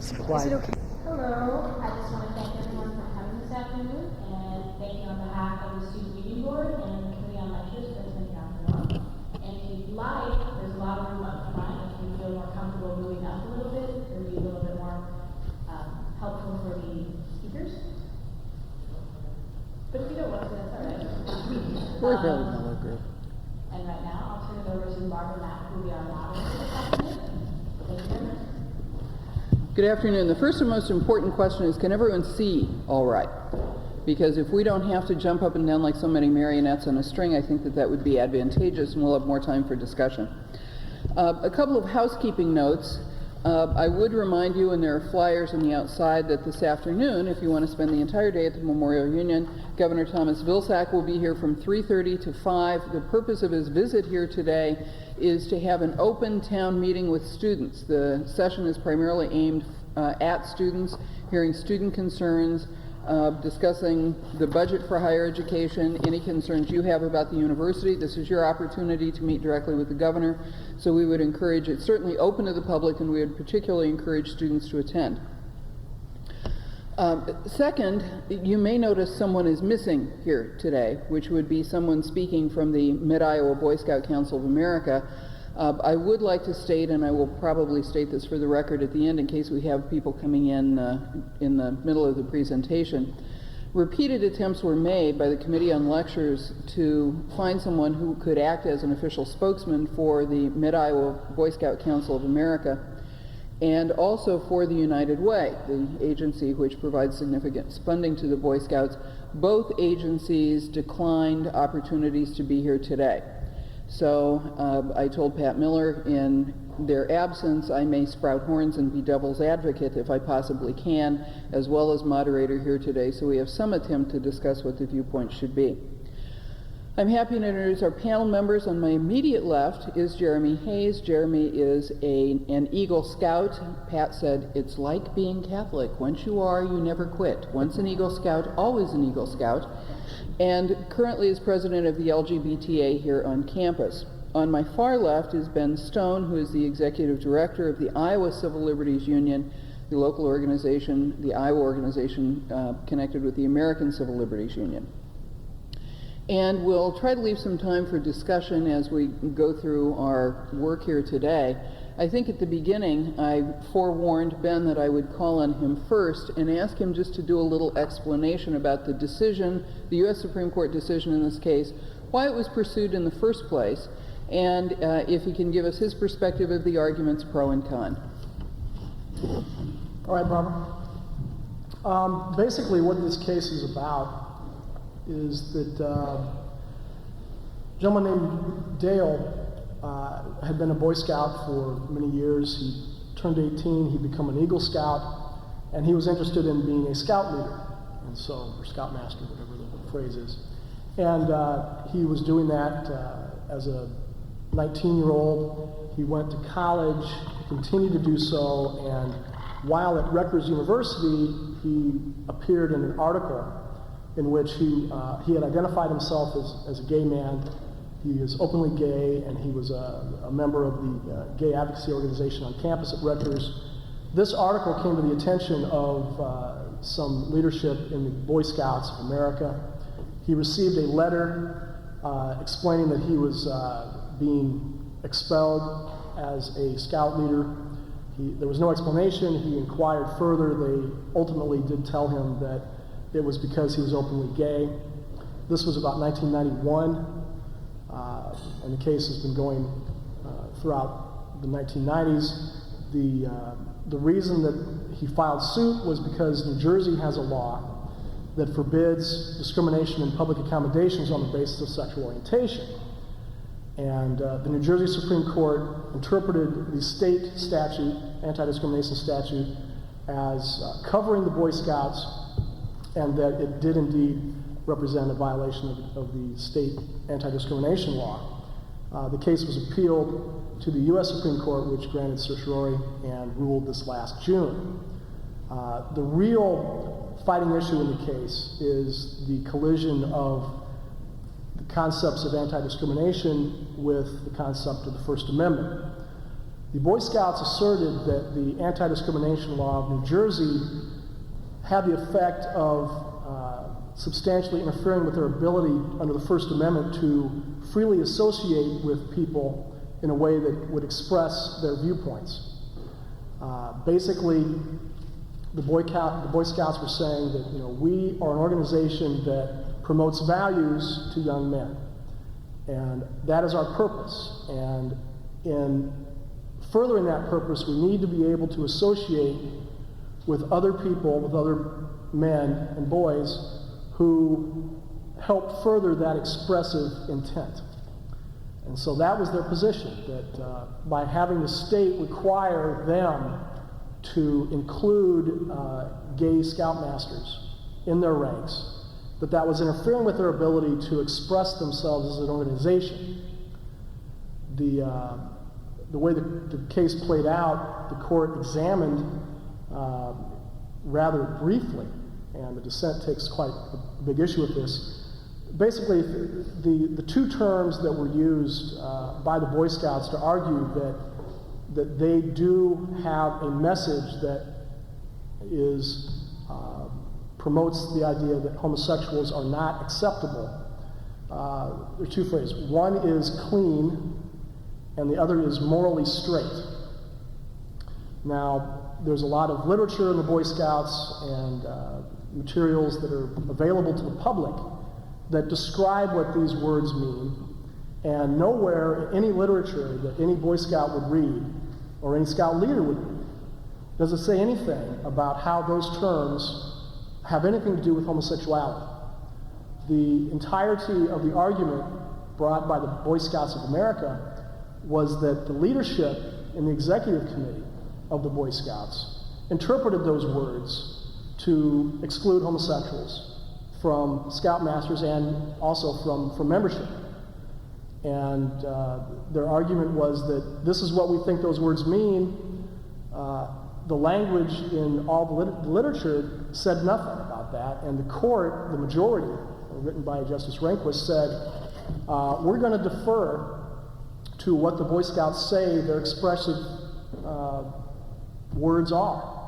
Supply. Is it okay? Hello, I just want to thank everyone for coming this afternoon, and thank you on behalf of the Student Union Board and the Committee on Lectures for attending our forum. And if you'd like, there's a lot of room up front if you feel more comfortable moving up a little bit, it would be a little bit more helpful for the speakers. But if you don't want to, that's all right. We're a very mellow group. And right now, I'll turn it over to Barbara Mack, who will be our moderator this afternoon. Thank you very much. Good afternoon. The first and most important question is, can everyone see all right? Because if we don't have to jump up and down like so many marionettes on a string, I think that that would be advantageous, and we'll have more time for discussion. A couple of housekeeping notes. I would remind you, and there are flyers on the outside, that this afternoon, if you want to spend the entire day at the Memorial Union, Governor Thomas Vilsack will be here from 3:30 to 5. The purpose of his visit here today is to have an open town meeting with students. The session is primarily aimed at students, hearing student concerns, discussing the budget for higher education, any concerns you have about the university. This is your opportunity to meet directly with the governor, so we would encourage it. Certainly open to the public, and we would particularly encourage students to attend. Second, you may notice someone is missing here today, which would be someone speaking from the Mid-Iowa Boy Scout Council of America. I would like to state, and I will probably state this for the record at the end in case we have people coming in the middle of the presentation, repeated attempts were made by the Committee on Lectures to find someone who could act as an official spokesman for the Mid-Iowa Boy Scout Council of America, and also for the United Way, the agency which provides significant funding to the Boy Scouts. Both agencies declined opportunities to be here today. So I told Pat Miller, in their absence, I may sprout horns and be devil's advocate if I possibly can, as well as moderator here today, so we have some attempt to discuss what the viewpoint should be. I'm happy to introduce our panel members. On my immediate left is Jeremy Hayes. Jeremy is an Eagle Scout. Pat said, it's like being Catholic. Once you are, you never quit. Once an Eagle Scout, always an Eagle Scout. And currently is president of the LGBTA here on campus. On my far left is Ben Stone, who is the executive director of the Iowa Civil Liberties Union, the local organization, the Iowa organization connected with the American Civil Liberties Union. And we'll try to leave some time for discussion as we go through our work here today. I think at the beginning I forewarned Ben that I would call on him first and ask him just to do a little explanation about the decision, the U.S. Supreme Court decision in this case, why it was pursued in the first place, and if he can give us his perspective of the arguments pro and con. All right, Barbara. Basically what this case is about is that a gentleman named Dale had been a Boy Scout for many years. He turned 18, he became an Eagle Scout, and he was interested in being a Scout leader, and so, or Scoutmaster, whatever the phrase is. And he was doing that as a 19-year-old. He went to college, he continued to do so, and while at Rutgers University, he appeared in an article in which he had identified himself as a gay man. He is openly gay, and he was a member of the gay advocacy organization on campus at Rutgers. This article came to the attention of some leadership in the Boy Scouts of America. He received a letter explaining that he was being expelled as a Scout leader. There was no explanation. He inquired further. They ultimately did tell him that it was because he was openly gay. This was about 1991. And the case has been going throughout the 1990s. The reason that he filed suit was because New Jersey has a law that forbids discrimination in public accommodations on the basis of sexual orientation. And the New Jersey Supreme Court interpreted the state statute, anti-discrimination statute, as covering the Boy Scouts, and that it did indeed represent a violation of the state anti-discrimination law. The case was appealed to the U.S. Supreme Court, which granted certiorari and ruled this last June. The real fighting issue in the case is the collision of the concepts of anti-discrimination with the concept of the First Amendment. The Boy Scouts asserted that the anti-discrimination law of New Jersey had the effect of substantially interfering with their ability under the First Amendment to freely associate with people in a way that would express their viewpoints. Basically, the Boy Scouts were saying that, we are an organization that promotes values to young men, and that is our purpose. And in furthering that purpose, we need to be able to associate with other people, with other men and boys who help further that expressive intent. And so that was their position, that by having the state require them to include gay scoutmasters in their ranks, that was interfering with their ability to express themselves as an organization. The way the case played out, the court examined rather briefly, and the dissent takes quite a big issue with this. Basically, the two terms that were used by the Boy Scouts to argue that they do have a message that promotes the idea that homosexuals are not acceptable. There are two phrases. One is clean, and the other is morally straight. Now, there's a lot of literature in the Boy Scouts and materials that are available to the public that describe what these words mean, and nowhere in any literature that any Boy Scout would read, or any Scout leader would read, does it say anything about how those terms have anything to do with homosexuality. The entirety of the argument brought by the Boy Scouts of America was that the leadership in the executive committee of the Boy Scouts interpreted those words to exclude homosexuals from Scoutmasters and also from membership. And their argument was that this is what we think those words mean. The language in all the literature said nothing about that, and the court, the majority, written by Justice Rehnquist, said, we're going to defer to what the Boy Scouts say their expressive words are.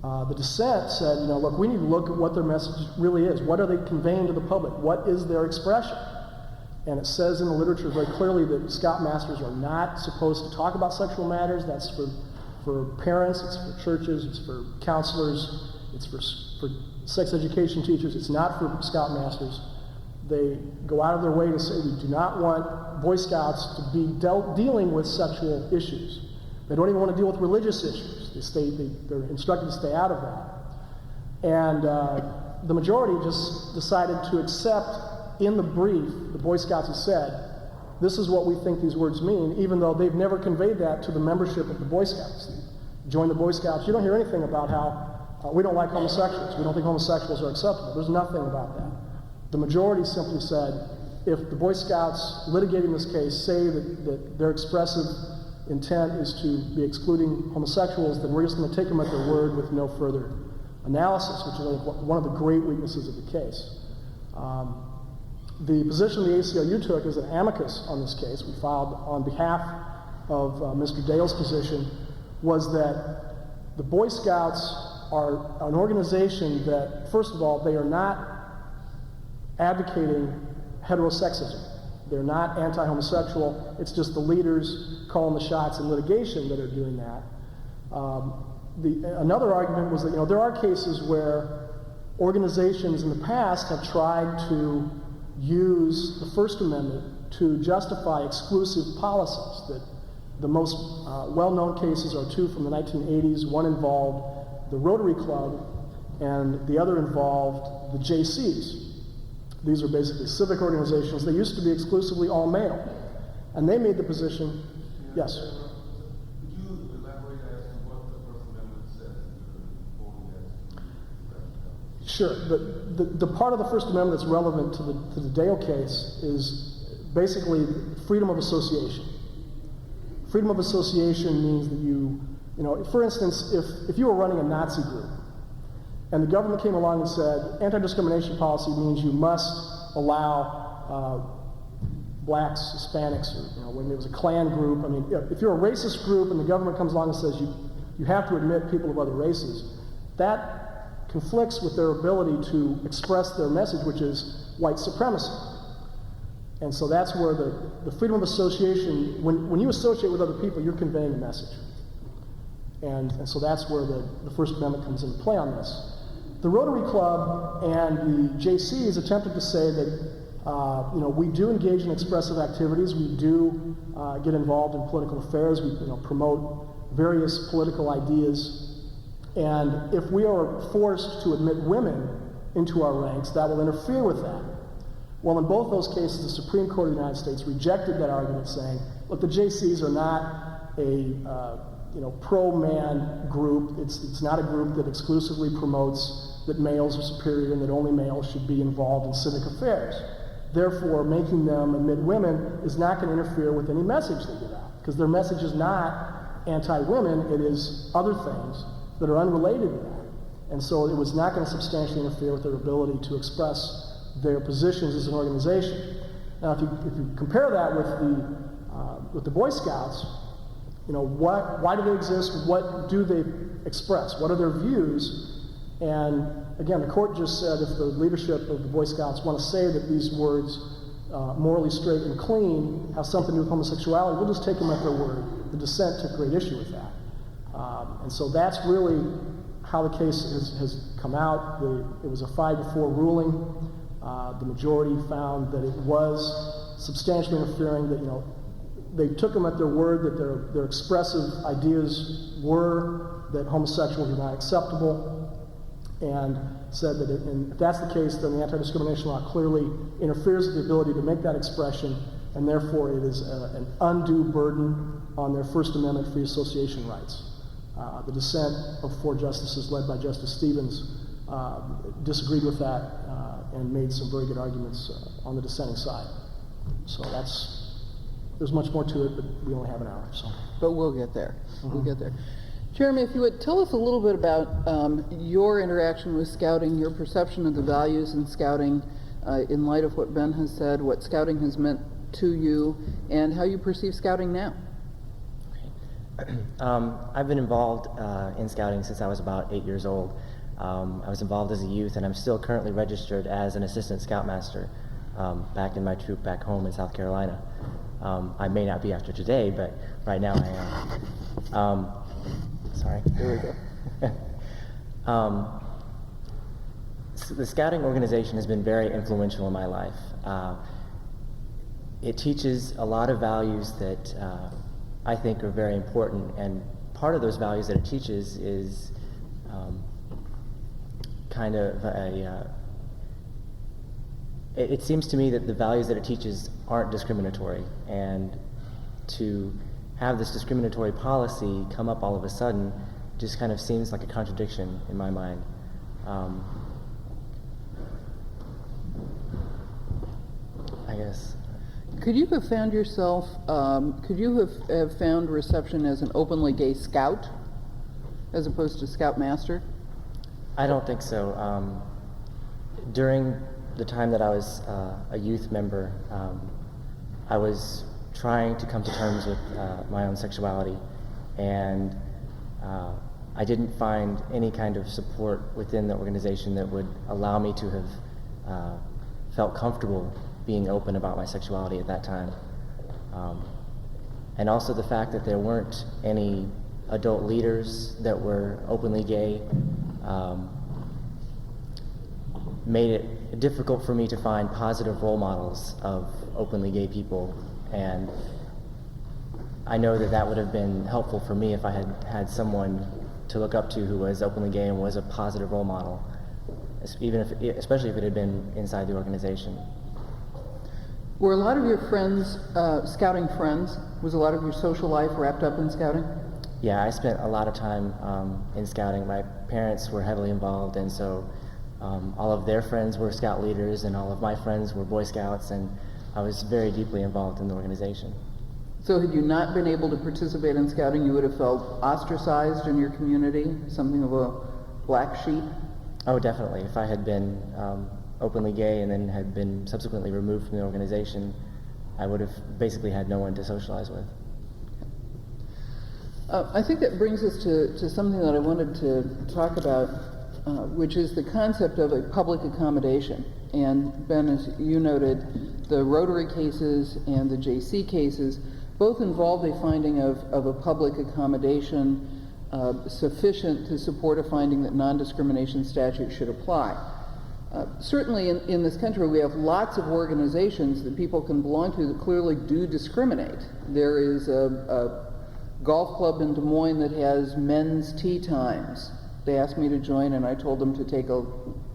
The dissent said, look, we need to look at what their message really is. What are they conveying to the public? What is their expression? And it says in the literature very clearly that Scoutmasters are not supposed to talk about sexual matters. That's for parents, it's for churches, it's for counselors, it's for sex education teachers. It's not for Scoutmasters. They go out of their way to say we do not want Boy Scouts to be dealing with sexual issues. They don't even want to deal with religious issues. They're instructed to stay out of that. And the majority just decided to accept in the brief, the Boy Scouts have said, this is what we think these words mean, even though they've never conveyed that to the membership of the Boy Scouts. Join the Boy Scouts. You don't hear anything about how we don't like homosexuals. We don't think homosexuals are acceptable. There's nothing about that. The majority simply said, if the Boy Scouts litigating this case say that their expressive intent is to be excluding homosexuals, then we're just going to take them at their word with no further analysis, which is one of the great weaknesses of the case. The position the ACLU took as an amicus on this case, we filed on behalf of Mr. Dale's position, was that the Boy Scouts are an organization that, first of all, they are not advocating heterosexism. They're not anti-homosexual. It's just the leaders calling the shots in litigation that are doing that. Another argument was that there are cases where organizations in the past have tried to use the First Amendment to justify exclusive policies. That the most well-known cases are two from the 1980s. One involved the Rotary Club, and the other involved the JCs. These are basically civic organizations. They used to be exclusively all male, and they made the position. Yes. Could you elaborate as to what the First Amendment says? Sure. The part of the First Amendment that's relevant to the Dale case is basically freedom of association. Freedom of association means that for instance, if you were running a Nazi group, and the government came along and said, anti-discrimination policy means you must allow blacks, Hispanics, or when there was a Klan group. I mean, if you're a racist group and the government comes along and says you have to admit people of other races, that conflicts with their ability to express their message, which is white supremacy. And so that's where the freedom of association, when you associate with other people, you're conveying a message. And so that's where the First Amendment comes into play on this. The Rotary Club and the JCs attempted to say that we do engage in expressive activities. We do get involved in political affairs. We promote various political ideas. And if we are forced to admit women into our ranks, that will interfere with that. Well, in both those cases, the Supreme Court of the United States rejected that argument, saying, look, the JCs are not a pro-man group. It's not a group that exclusively promotes that males are superior and that only males should be involved in civic affairs. Therefore, making them admit women is not going to interfere with any message they give out, because their message is not anti-women, it is other things that are unrelated to that. And so it was not going to substantially interfere with their ability to express their positions as an organization. Now, if you compare that with the Boy Scouts, why do they exist? What do they express? What are their views? And again, the court just said if the leadership of the Boy Scouts want to say that these words, morally straight and clean, have something to do with homosexuality, we'll just take them at their word. The dissent took great issue with that. And so that's really how the case has come out. It was a 5-4 ruling. The majority found that it was substantially interfering, that they took them at their word, that their expressive ideas were that homosexuals are not acceptable, and said that if that's the case, then the anti-discrimination law clearly interferes with the ability to make that expression, and therefore it is an undue burden on their First Amendment free association rights. The dissent of 4 justices led by Justice Stevens disagreed with that and made some very good arguments on the dissenting side. So there's much more to it, but we only have an hour. So. But we'll get there. We'll get there. Jeremy, if you would tell us a little bit about your interaction with Scouting, your perception of the values in Scouting, in light of what Ben has said, what Scouting has meant to you, and how you perceive Scouting now. Okay. I've been involved in Scouting since I was about 8 years old. I was involved as a youth, and I'm still currently registered as an assistant scoutmaster back in my troop back home in South Carolina. I may not be after today, but right now I am. Sorry. There we go. So the Scouting organization has been very influential in my life. It teaches a lot of values that I think are very important, and part of those values that it teaches is kind of it seems to me that the values that it teaches aren't discriminatory, and to have this discriminatory policy come up all of a sudden just kind of seems like a contradiction in my mind. I guess. Could you have found yourself, could you have found reception as an openly gay scout as opposed to scoutmaster? I don't think so. During the time that I was a youth member, I was trying to come to terms with my own sexuality, and I didn't find any kind of support within the organization that would allow me to have felt comfortable being open about my sexuality at that time. And also the fact that there weren't any adult leaders that were openly gay made it difficult for me to find positive role models of openly gay people, and I know that that would have been helpful for me if I had had someone to look up to who was openly gay and was a positive role model, especially if it had been inside the organization. Were a lot of your friends Scouting friends? Was a lot of your social life wrapped up in Scouting? Yeah, I spent a lot of time in Scouting. My parents were heavily involved, and so all of their friends were Scout leaders, and all of my friends were Boy Scouts, and I was very deeply involved in the organization. So had you not been able to participate in Scouting, you would have felt ostracized in your community, something of a black sheep? Oh, definitely. If I had been openly gay and then had been subsequently removed from the organization, I would have basically had no one to socialize with. I think that brings us to something that I wanted to talk about, which is the concept of a public accommodation. And Ben, as you noted, the Rotary cases and the JC cases both involved a finding of a public accommodation sufficient to support a finding that non-discrimination statute should apply. Certainly in this country we have lots of organizations that people can belong to that clearly do discriminate. There is a golf club in Des Moines that has men's tea times. They asked me to join and I told them to take a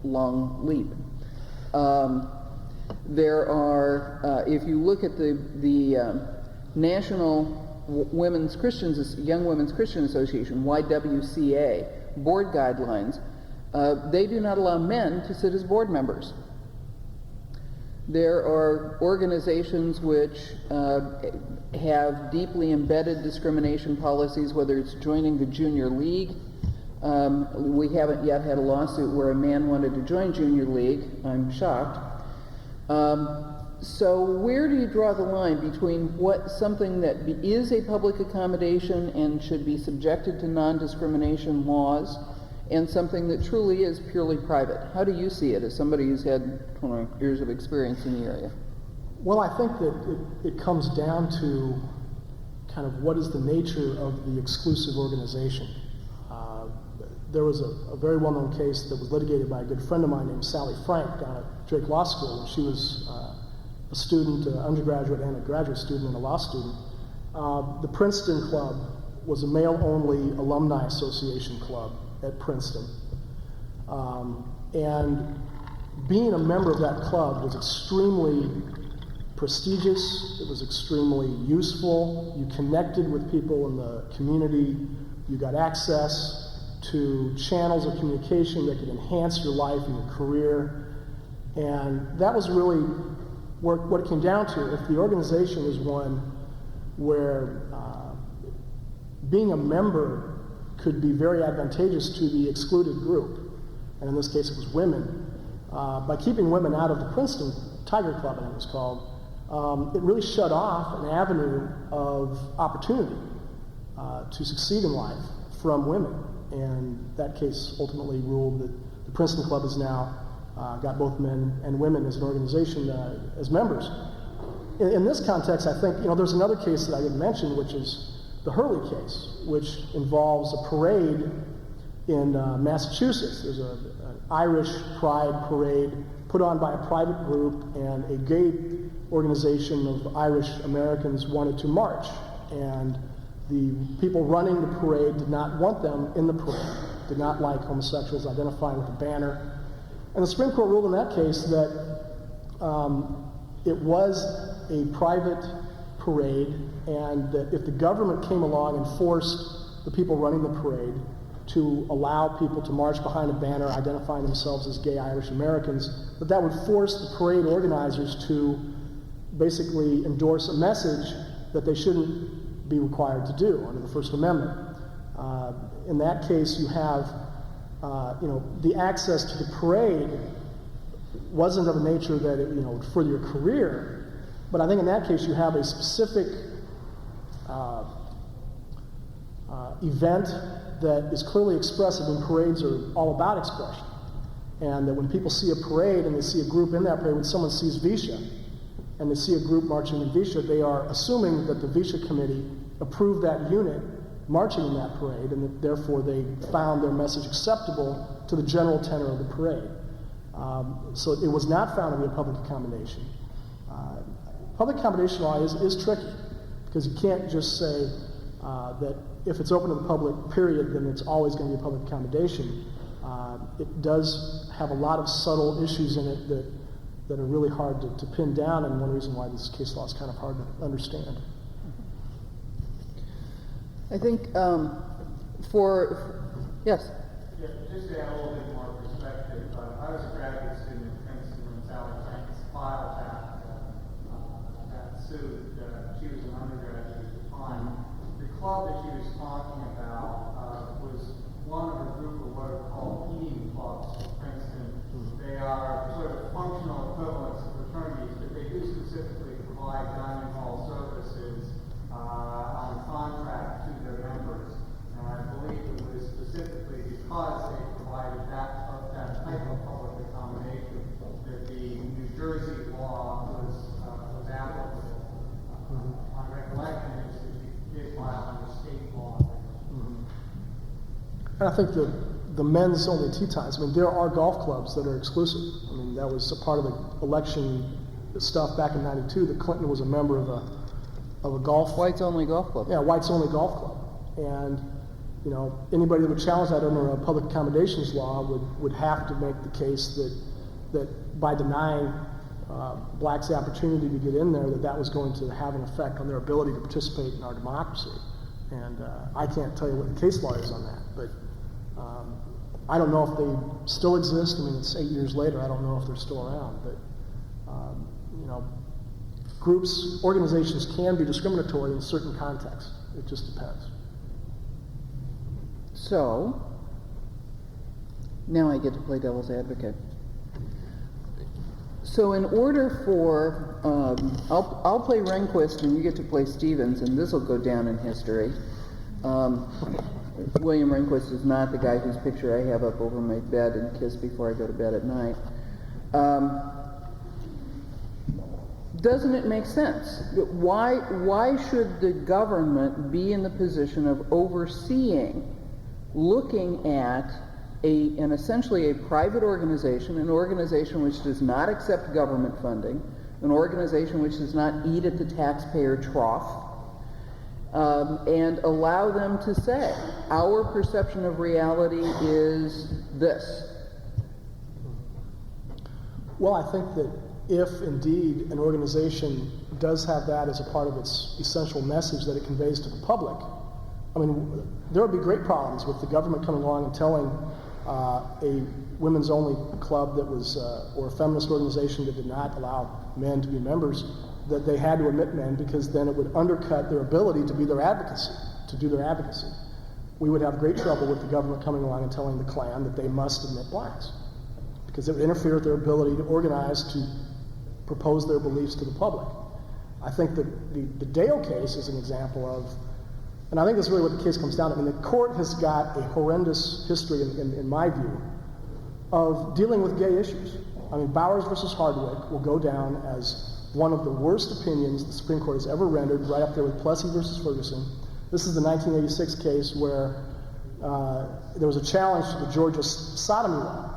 long leap. There are, if you look at the National Young Women's Christian Association, YWCA, board guidelines, they do not allow men to sit as board members. There are organizations which have deeply embedded discrimination policies, whether it's joining the Junior League. We haven't yet had a lawsuit where a man wanted to join Junior League. I'm shocked. So where do you draw the line between something that is a public accommodation and should be subjected to non-discrimination laws and something that truly is purely private? How do you see it as somebody who's had 20 years of experience in the area? Well, I think that it comes down to kind of what is the nature of the exclusive organization. There was a very well-known case that was litigated by a good friend of mine named Sally Frank down at Drake Law School. She was a student, an undergraduate and a graduate student and a law student. The Princeton Club was a male-only alumni association club at Princeton. And being a member of that club was extremely prestigious, it was extremely useful, you connected with people in the community, you got access to channels of communication that could enhance your life and your career. And that was really what it came down to. If the organization is one where being a member could be very advantageous to the excluded group, and in this case it was women, by keeping women out of the Princeton Tiger Club, I think it was called, it really shut off an avenue of opportunity to succeed in life from women. And that case ultimately ruled that the Princeton Club has now got both men and women as an organization as members. In this context, I think, there's another case that I didn't mention, which is the Hurley case, which involves a parade in Massachusetts. There's an Irish Pride parade put on by a private group, and a gay organization of Irish Americans wanted to march. And the people running the parade did not want them in the parade, did not like homosexuals identifying with the banner. And the Supreme Court ruled in that case that it was a private parade, and that if the government came along and forced the people running the parade to allow people to march behind a banner identifying themselves as gay Irish Americans, that would force the parade organizers to basically endorse a message that they shouldn't be required to do under the First Amendment. In that case, you have, the access to the parade wasn't of a nature that it, would further your career, but I think in that case you have a specific event that is clearly expressive, and parades are all about expression. And that when people see a parade and they see a group in that parade, when someone sees Visha and they see a group marching in Visha, they are assuming that the Visha committee approved that unit marching in that parade, and that therefore they found their message acceptable to the general tenor of the parade. So it was not found to be a public accommodation. Public accommodation law is tricky, because you can't just say that if it's open to the public, period, then it's always going to be a public accommodation. It does have a lot of subtle issues in it that are really hard to pin down, and one reason why this case law is kind of hard to understand. I think yes? Yeah, just to add a little bit more perspective, I was a graduate student at Princeton when Sally Frank filed that suit. She was an undergraduate at the time. The club that she was talking about was one of a group of what are called eating clubs at Princeton. They are sort of functional equivalents of fraternities, but they do specifically provide dining And I think the men's only tee times, I mean, there are golf clubs that are exclusive. I mean, that was a part of the election stuff back in '92, that Clinton was a member of a golf. Whites only golf club. Yeah, whites only golf club. And, you know, anybody that would challenge that under a public accommodations law would have to make the case that by denying blacks the opportunity to get in there, that was going to have an effect on their ability to participate in our democracy. And I can't tell you what the case law is on that, but I don't know if they still exist. I mean, it's 8 years later. I don't know if they're still around, but you know, groups, organizations can be discriminatory in certain contexts. It just depends. So, now I get to play devil's advocate. So in order for, I'll play Rehnquist and you get to play Stevens, and this will go down in history. William Rehnquist is not the guy whose picture I have up over my bed and kiss before I go to bed at night. Doesn't it make sense? Why should the government be in the position of overseeing, looking at an essentially a private organization, an organization which does not accept government funding, an organization which does not eat at the taxpayer trough, and allow them to say, our perception of reality is this? Well, I think that if indeed an organization does have that as a part of its essential message that it conveys to the public, I mean, there would be great problems with the government coming along and telling a women's only club that was, or a feminist organization that did not allow men to be members, that they had to admit men, because then it would undercut their ability to be their advocacy, to do their advocacy. We would have great trouble with the government coming along and telling the Klan that they must admit blacks, because it would interfere with their ability to organize, to propose their beliefs to the public. I think that the Dale case is an example of, and I think that's really what the case comes down to. I mean, the court has got a horrendous history, in my view, of dealing with gay issues. I mean, Bowers versus Hardwick will go down as one of the worst opinions the Supreme Court has ever rendered, right up there with Plessy versus Ferguson. This is the 1986 case where there was a challenge to the Georgia sodomy law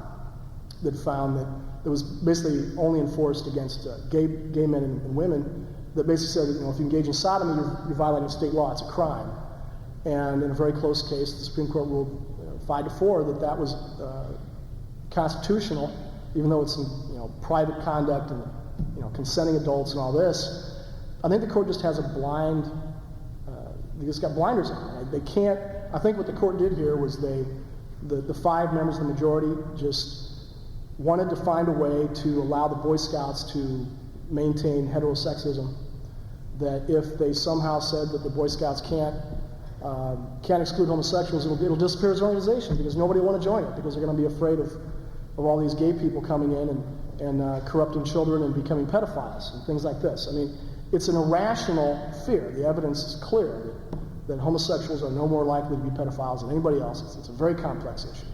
that found that it was basically only enforced against gay men and women, that basically said that, you know, if you engage in sodomy, you're violating state law, it's a crime. And in a very close case, the Supreme Court ruled 5-4 that was constitutional, even though it's in, you know, private conduct and, you know, consenting adults and all this. I think the court just has a blind, they just got blinders on. They can't. I think what the court did here was the 5 members of the majority just wanted to find a way to allow the Boy Scouts to maintain heterosexism, that if they somehow said that the Boy Scouts can't exclude homosexuals, it'll disappear as an organization, because nobody will want to join it, because they're going to be afraid of all these gay people coming in and corrupting children and becoming pedophiles and things like this. I mean, it's an irrational fear. The evidence is clear that homosexuals are no more likely to be pedophiles than anybody else. It's a very complex issue.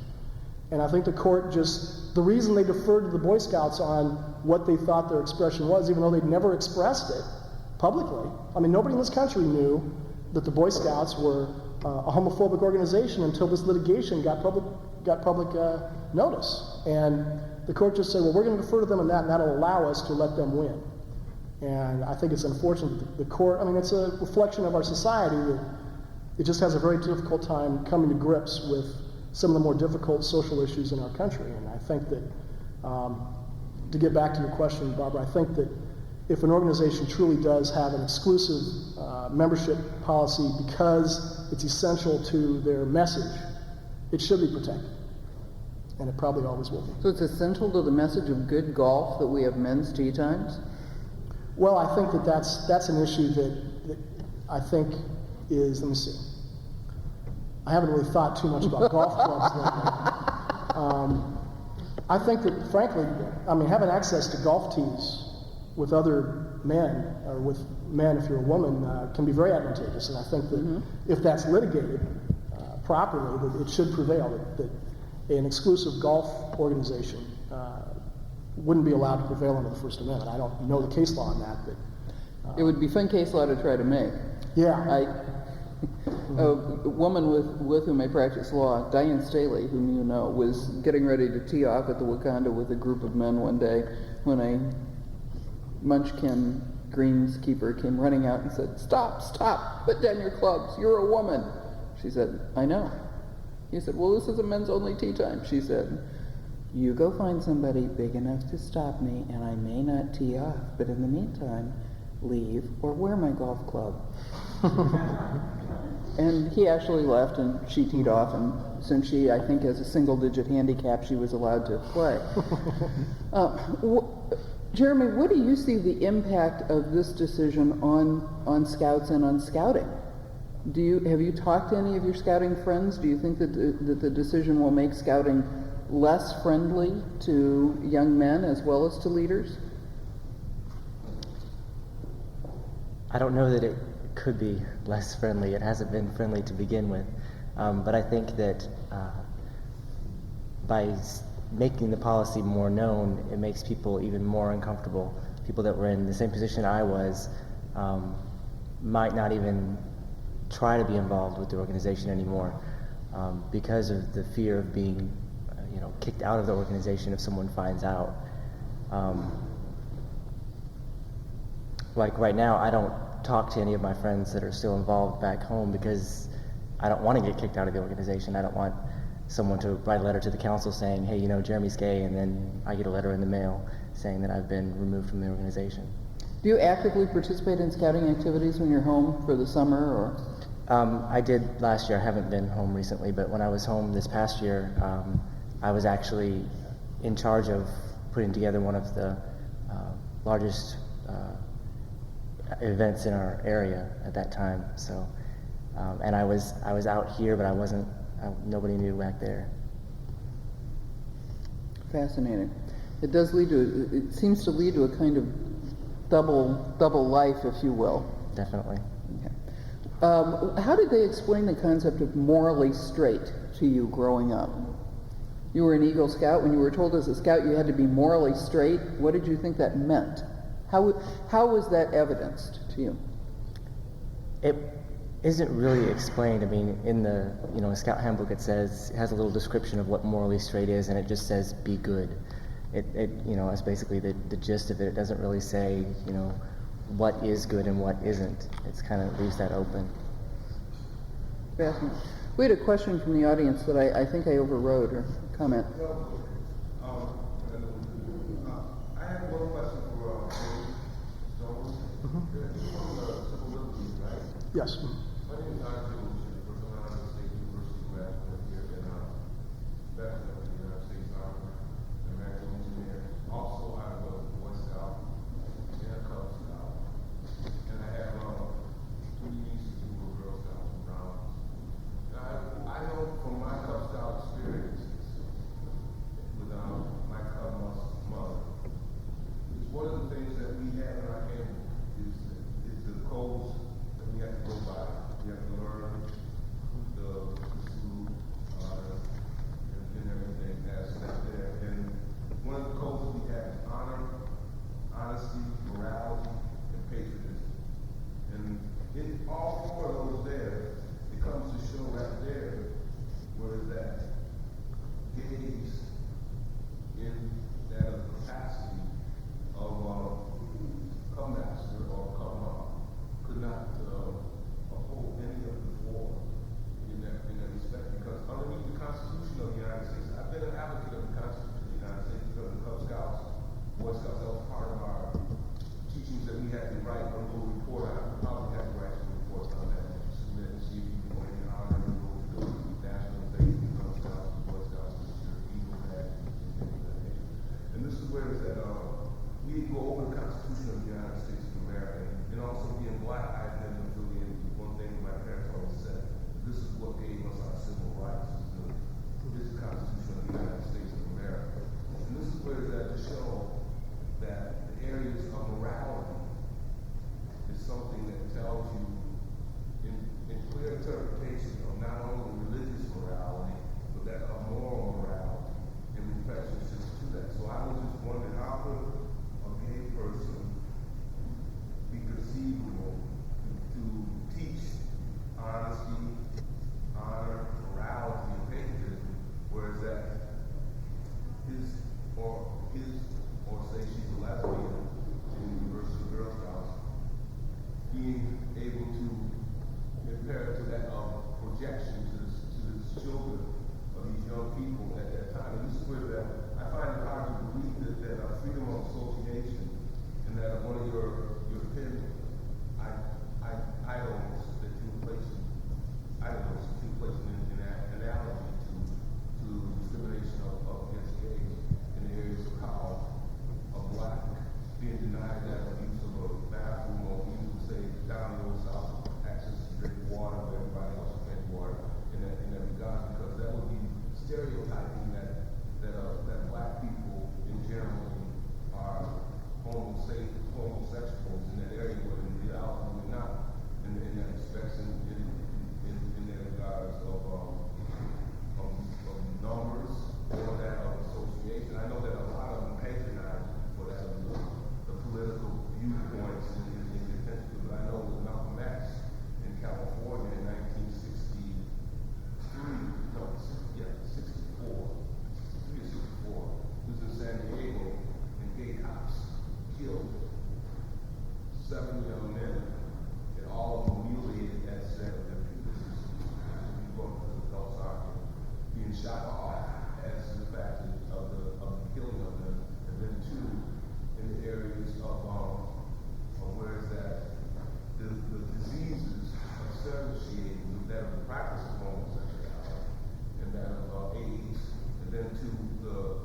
And I think the court the reason they deferred to the Boy Scouts on what they thought their expression was, even though they'd never expressed it publicly. I mean, nobody in this country knew that the Boy Scouts were a homophobic organization until this litigation got public notice. And the court just said, well, we're going to defer to them on that, and that'll allow us to let them win. And I think it's unfortunate that the court, I mean, it's a reflection of our society that it just has a very difficult time coming to grips with some of the more difficult social issues in our country. And I think that, to get back to your question, Barbara, I think that if an organization truly does have an exclusive membership policy because it's essential to their message, it should be protected. And it probably always will be. So it's essential to the message of good golf that we have men's tee times? Well, I think that's an issue that I think is, let me see. I haven't really thought too much about golf clubs lately. I think that, frankly, I mean, having access to golf tees with other men, or with men if you're a woman, can be very advantageous. And I think that if that's litigated properly, that it should prevail, that an exclusive golf organization wouldn't be allowed to prevail under the First Amendment. I don't know the case law on that, but... it would be fun case law to try to make. Yeah. A woman with whom I practice law, Diane Staley, whom you know, was getting ready to tee off at the Wakanda with a group of men one day when a Munchkin greenskeeper came running out and said, "Stop, stop, put down your clubs, you're a woman." She said, "I know." He said, "Well, this is a men's only tea time." She said, "You go find somebody big enough to stop me, and I may not tee off, but in the meantime, leave or wear my golf club." And he actually left, and she teed off, and since she, I think, has a single-digit handicap, she was allowed to play. Jeremy, what do you see the impact of this decision on Scouts and on Scouting? Have you talked to any of your Scouting friends? Do you think that the decision will make Scouting less friendly to young men as well as to leaders? I don't know that it could be less friendly. It hasn't been friendly to begin with. But I think that by making the policy more known, it makes people even more uncomfortable. People that were in the same position I was might not even try to be involved with the organization anymore because of the fear of being kicked out of the organization if someone finds out. Like right now, I don't talk to any of my friends that are still involved back home because I don't want to get kicked out of the organization. I don't want someone to write a letter to the council saying, "Hey, Jeremy's gay," and then I get a letter in the mail saying that I've been removed from the organization. Do you actively participate in Scouting activities when you're home for the summer, or? I did last year. I haven't been home recently, but when I was home this past year, I was actually in charge of putting together one of the largest events in our area at that time. So, and I was out here, but I wasn't. Nobody knew back there. Fascinating. It does lead to. It seems to lead to a kind of double life, if you will. Definitely. Okay. How did they explain the concept of morally straight to you growing up? You were an Eagle Scout. When you were told as a Scout you had to be morally straight, what did you think that meant? How was that evidenced to you? It isn't really explained. I mean, in the Scout handbook, it has a little description of what morally straight is, and it just says "be good." It's basically the gist of it. It doesn't really say what is good and what isn't. It's kind of leaves that open. Fascinating. We had a question from the audience that I think I overrode, or comment. I have one question for Stone. Yes. My name is Isaac Lucci, from Carolina State University graduate here in Bethlehem, the United States Army, and medical engineer. Also, I was a Boy Scout and a Cub Scout. And I have 2 nieces who were Girl Scouts and Brownies. I know from my Cub Scout experiences with my Cub mother, it's one of the things that we have in our handbook is the codes that we have to go by. We have to learn stereotyping that black people in general are homosexuals in that area, but in reality we're not in that respect, in that regards of numbers or that of association. I know that a lot of them patronize for that the political viewpoints in the country, but I know with Malcolm X in California in 64, was in San Diego, and gay cops killed 7 young men, and all of them mutilated at set of their penises. People from the adult soccer being shot off as the fact of the killing of them, and then 2 in the areas of where is that the diseases associated with that of the practice of homosexuality and that of AIDS, and then to the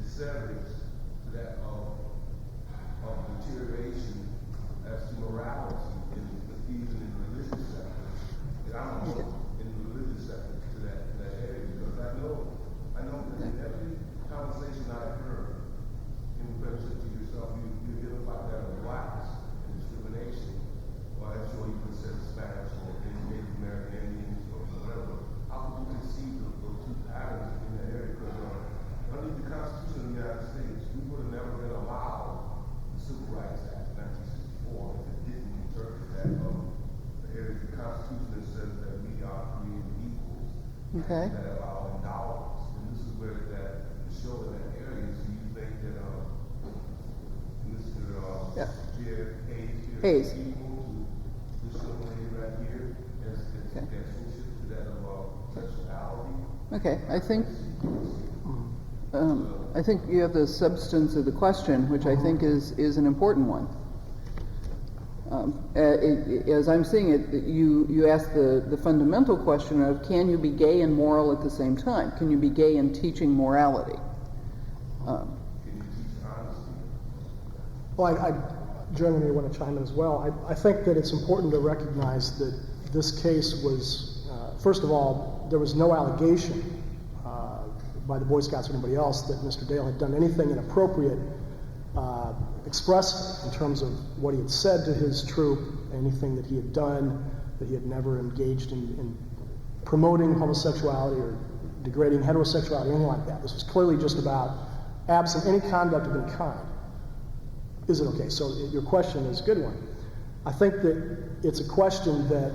disseminates to that of deterioration as to morality even in religious sectors. And I'm in the religious sector to that area because I know that in every conversation I've heard in relation to yourself, you identify that of blackness and discrimination, or I'm sure you can say Spanish or Native American Indians or whatever. How could you conceive of those 2 patterns in that area? Because under the Constitution of the United States, we would have never been allowed the Civil Rights Act of 1964 if it didn't interpret that of the area of the Constitution that says that we are created equals. Okay. That allow endowments. And this is where that to show in that area. So you think that Mr. Yeah. Jared Hayes. equal to this young lady right here as Okay. relationship to that of sexuality? Okay, I think you have the substance of the question, which I think is an important one. As I'm seeing it, you ask the fundamental question of, can you be gay and moral at the same time? Can you be gay and teaching morality? Can you teach honesty? Well, Jeremy may want to chime in as well. I think that it's important to recognize that this case was, first of all, there was no allegation by the Boy Scouts or anybody else that Mr. Dale had done anything inappropriate expressed in terms of what he had said to his troop, anything that he had done, that he had never engaged in promoting homosexuality or degrading heterosexuality, anything like that. This was clearly just about absent any conduct of any kind. Is it okay? So your question is a good one. I think that it's a question that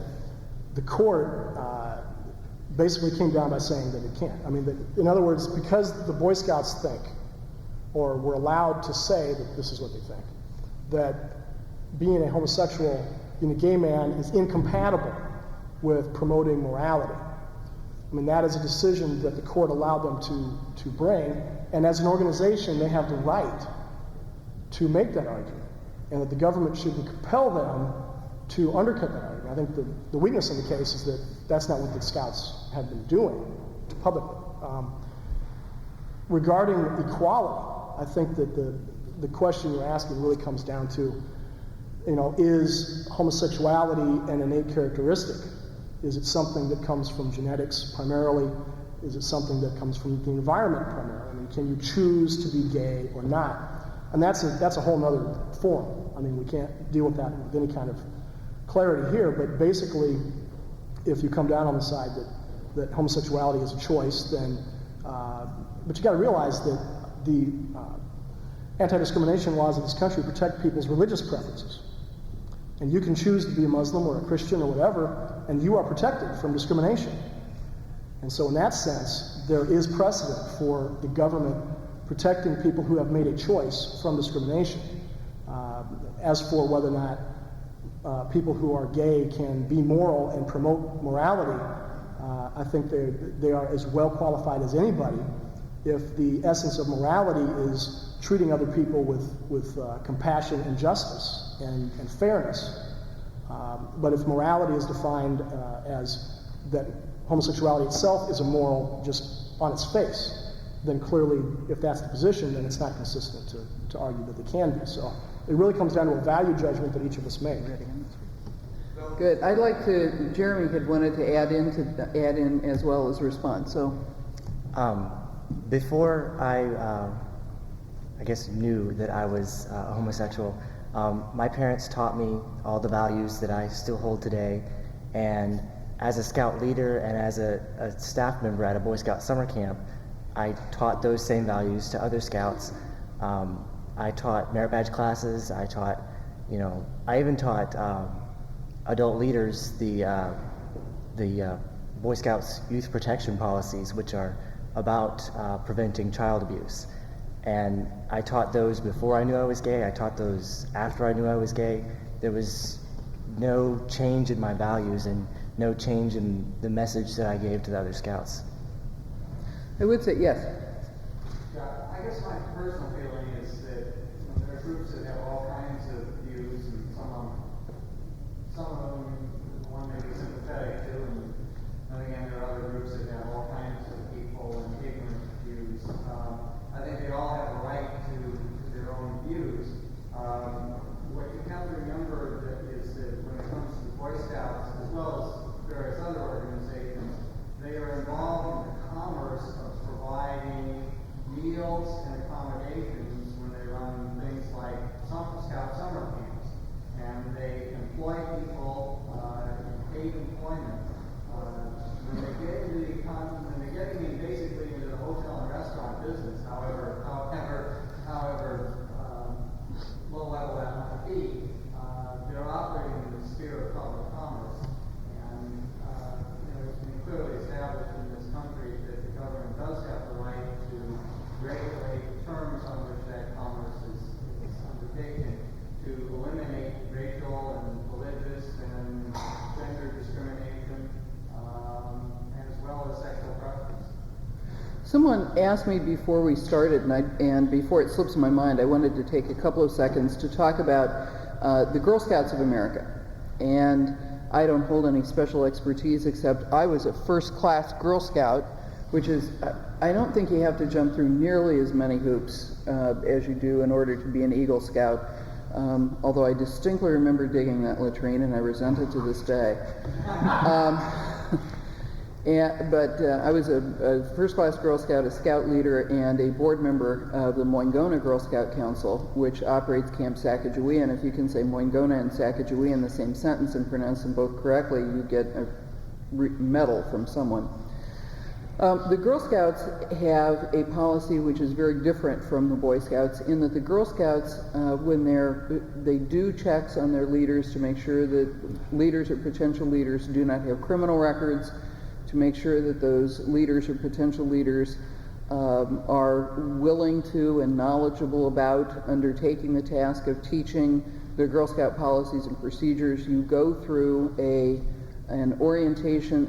the court basically came down by saying that it can't. I mean, in other words, because the Boy Scouts think, or were allowed to say that this is what they think, that being a homosexual, being a gay man is incompatible with promoting morality. I mean, that is a decision that the court allowed them to bring, and as an organization, they have the right to make that argument, and that the government shouldn't compel them to undercut that argument. I think the weakness in the case is that that's not what the Scouts have been doing publicly. Regarding equality, I think that the question you're asking really comes down to, is homosexuality an innate characteristic? Is it something that comes from genetics primarily? Is it something that comes from the environment primarily? I mean, can you choose to be gay or not? And that's a whole other forum. I mean, we can't deal with that with any kind of clarity here, but basically, if you come down on the side that homosexuality is a choice, then, but you got to realize that the anti-discrimination laws of this country protect people's religious preferences. And you can choose to be a Muslim or a Christian or whatever, and you are protected from discrimination. And so in that sense, there is precedent for the government protecting people who have made a choice from discrimination. As for whether or not people who are gay can be moral and promote morality, I think they are as well qualified as anybody if the essence of morality is treating other people with compassion and justice and fairness. But if morality is defined as that homosexuality itself is immoral just on its face, then clearly, if that's the position, then it's not consistent to argue that they can be. So it really comes down to a value judgment that each of us make. Good. I'd like to, Jeremy had wanted to add in as well as respond. So Before I guess, knew that I was homosexual, my parents taught me all the values that I still hold today. And as a scout leader and as a staff member at a Boy Scout summer camp, I taught those same values to other scouts. I taught merit badge classes. I taught, I even taught adult leaders the Boy Scouts youth protection policies, which are about preventing child abuse. And I taught those before I knew I was gay. I taught those after I knew I was gay. There was no change in my values and no change in the message that I gave to the other scouts. I would say yes. Yeah, I guess my personal feeling is that there are groups that have all kinds of views, and some of them one may be sympathetic to, and again there are other groups that have all kinds of people and ignorant views. I think they all have a right to their own views. What you have to remember is that when it comes to the Boy Scouts, as well as various other organizations, they are involved in the commerce of providing meals and accommodations when they run things like Scout summer camps. And they employ people in paid employment. When they're getting basically into the hotel and restaurant business, however low level that might be, they're operating in the sphere of public commerce. And it's been clearly established in this country that the government does have the right to regulate terms on which that commerce is undertaken, to eliminate racial and religious and gender discrimination, as well as sexual preference. Someone asked me before we started, and before it slips my mind, I wanted to take a couple of seconds to talk about the Girl Scouts of America. And I don't hold any special expertise, except I was a first-class Girl Scout, which is, I don't think you have to jump through nearly as many hoops as you do in order to be an Eagle Scout, although I distinctly remember digging that latrine, and I resent it to this day. But I was a first-class Girl Scout, a Scout leader, and a board member of the Moingona Girl Scout Council, which operates Camp Sacagawea. And if you can say Moingona and Sacagawea in the same sentence and pronounce them both correctly, you get a medal from someone. The Girl Scouts have a policy which is very different from the Boy Scouts, in that the Girl Scouts, when they do checks on their leaders to make sure that leaders or potential leaders do not have criminal records, to make sure that those leaders or potential leaders are willing to and knowledgeable about undertaking the task of teaching the Girl Scout policies and procedures. You go through a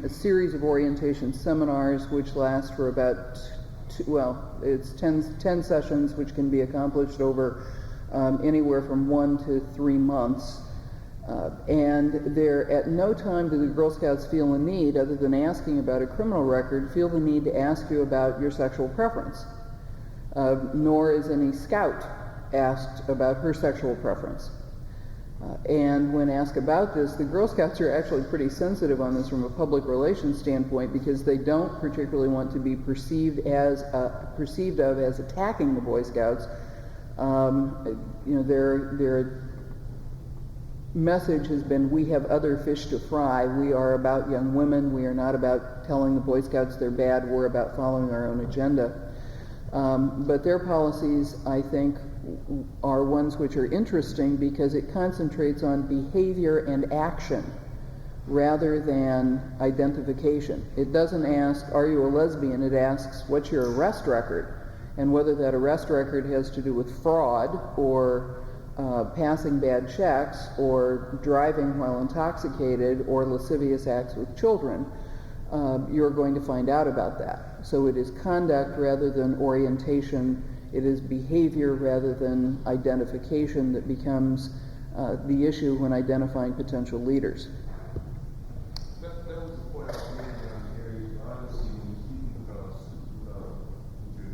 series of orientation seminars which last for about, it's 10 sessions, which can be accomplished over anywhere from 1 to 3 months. And there, at no time do the Girl Scouts feel a need, other than asking about a criminal record, feel the need to ask you about your sexual preference. Nor is any scout asked about her sexual preference. And when asked about this, the Girl Scouts are actually pretty sensitive on this from a public relations standpoint, because they don't particularly want to be perceived of as attacking the Boy Scouts. Their message has been, we have other fish to fry. We are about young women. We are not about telling the Boy Scouts they're bad. We're about following our own agenda. But their policies, I think, are ones which are interesting because it concentrates on behavior and action rather than identification. It doesn't ask, are you a lesbian? It asks, what's your arrest record? And whether that arrest record has to do with fraud or passing bad checks or driving while intoxicated or lascivious acts with children, you're going to find out about that. So it is conduct rather than orientation. It is behavior rather than identification that becomes the issue when identifying potential leaders. That was the point I was making down here. Honestly, when you speak about your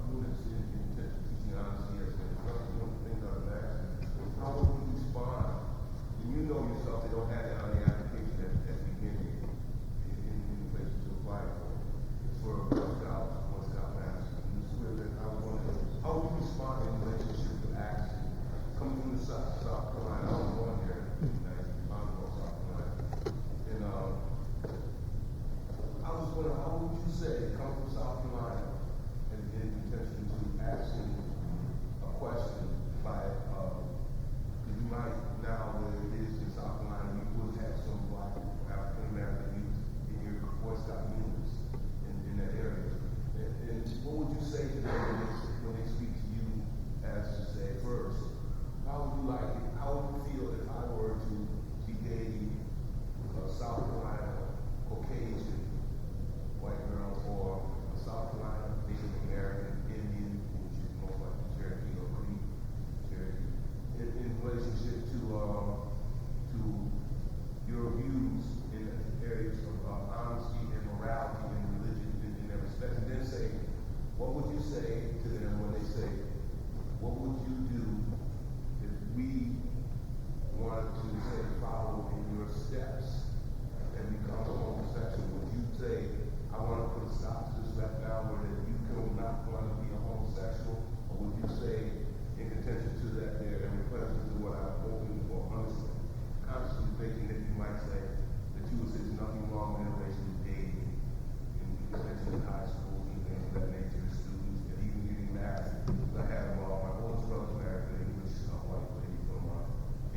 fluency in teaching honesty as one of the things out of that, how would you respond? And you know yourself, they don't have that on the application at the beginning in the place to apply for a Girl Scout, one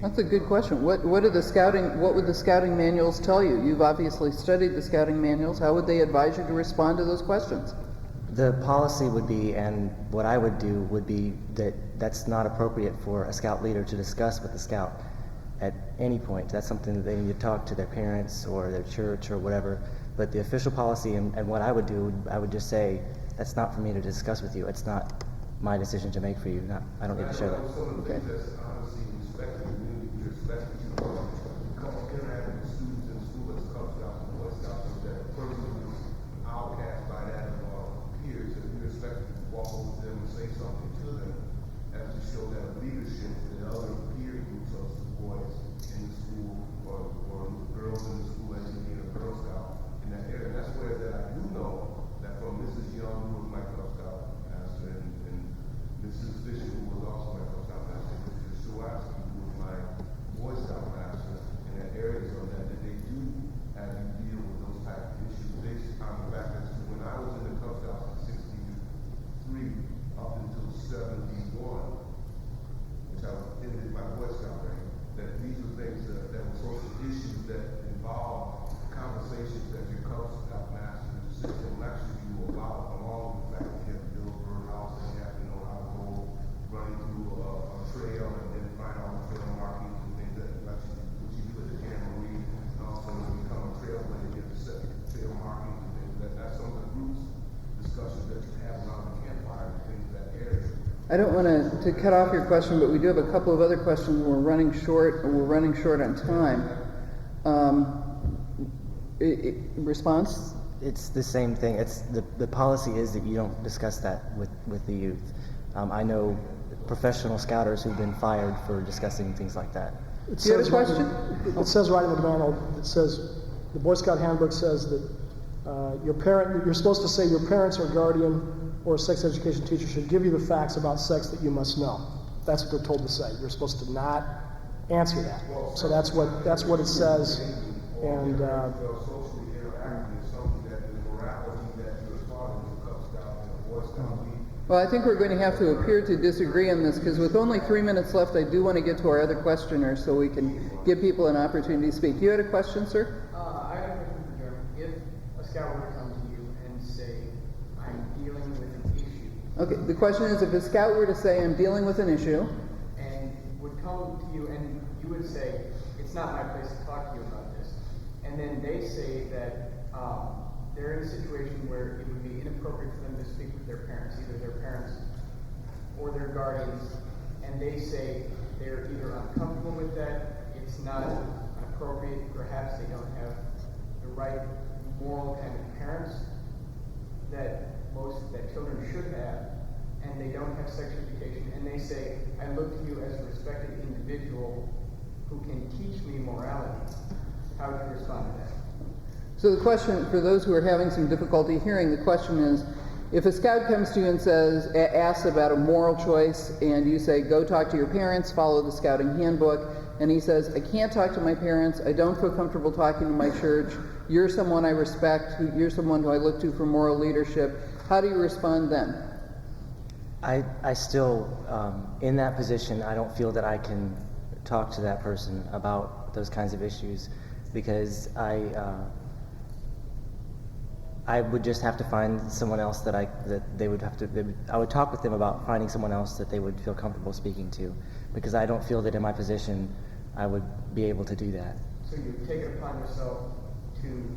That's a good question. What would the scouting manuals tell you? You've obviously studied the scouting manuals. How would they advise you to respond to those questions? The policy would be, and what I would do would be that that's not appropriate for a scout leader to discuss with the scout at any point. That's something that they need to talk to their parents or their church or whatever. But the official policy and what I would do, I would just say, that's not for me to discuss with you. It's not my decision to make for you. I don't get to share that. Some of the things that's honestly respecting the community, respecting you, interacting with students in school as Cub Scouts and Boy Scouts, is that a person who's outcast by that peers, if you expect to walk over to them and say something to them, as to show that leadership to the other peer groups of boys in the school or girls in the school as you need a Girl Scout in that area. And that's where that I do know that from Mrs. Young, who was my Cub Scout master, and Mrs. Fisher, who was also my Cub Scout master, Mrs. Shuwaski, who was my Boy Scout master, in that areas of that they do have you deal with those type of issues. Based on the fact that when I was in the Cub Scouts in 63 up until 71, which I was in my Boy Scout rank, that these were things that were social issues that involved conversations that your Cub Scout master system lectures you about, along with the fact that you have to build a birdhouse and you have to know how to go running through a trail and then find all the trail markings and things that lecture you, which you do at the Jamboree, and also when you become a trailblazer, you have to set trail markings and things. That's some of the groups discussions that you have around the campfire and things in that area. I don't want to cut off your question, but we do have a couple of other questions. We're running short on time. Response? It's the same thing. It's the policy is that you don't discuss that with the youth. I know professional scouters who've been fired for discussing things like that. Do you have a question? It says right in the manual, it says, the Boy Scout handbook says that you're supposed to say your parents or guardian or a sex education teacher should give you the facts about sex that you must know. That's what they're told to say. You're supposed to not answer that. So that's what it says. And socially interacting is something that the morality that you're taught in the Cub Scout and the Boy Scout league. Well, I think we're going to have to appear to disagree on this because with only 3 minutes left, I do want to get to our other questioners so we can give people an opportunity to speak. You had a question, sir? I have a question for Jeremy. If a scout were to come to you and say, I'm dealing with an issue. Okay, the question is if a scout were to say, I'm dealing with an issue. And would come to you and you would say, it's not my place to talk to you about this. And then they say that they're in a situation where it would be inappropriate for them to speak with their parents, either their parents or their guardians, and they say they're either uncomfortable with that, it's not appropriate, perhaps they don't have the right moral kind of parents that children should have, and they don't have sex education, and they say, I look to you as a respected individual who can teach me morality. How would you respond to that? So the question, for those who are having some difficulty hearing, the question is, if a scout comes to you and asks about a moral choice, and you say, go talk to your parents, follow the scouting handbook, and he says, I can't talk to my parents, I don't feel comfortable talking to my church, you're someone I respect, you're someone who I look to for moral leadership, how do you respond then? I still, in that position, I don't feel that I can talk to that person about those kinds of issues because I would just have to find someone else that I would talk with them about finding someone else that they would feel comfortable speaking to, because I don't feel that in my position I would be able to do that. So you take it upon yourself to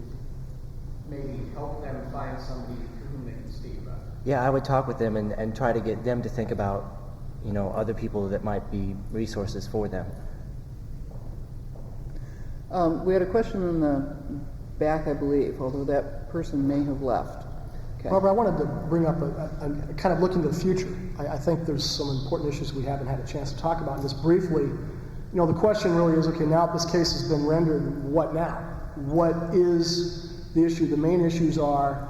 maybe help them find somebody to whom they can speak about it. Yeah, I would talk with them and try to get them to think about, other people that might be resources for them. We had a question in the back, I believe, although that person may have left. Okay. Barbara, I wanted to bring up a kind of look into the future. I think there's some important issues we haven't had a chance to talk about. And just briefly, the question really is, okay, now this case has been rendered, what now? What is the issue? The main issues are,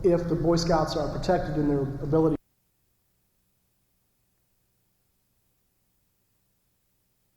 if the Boy Scouts are protected in their ability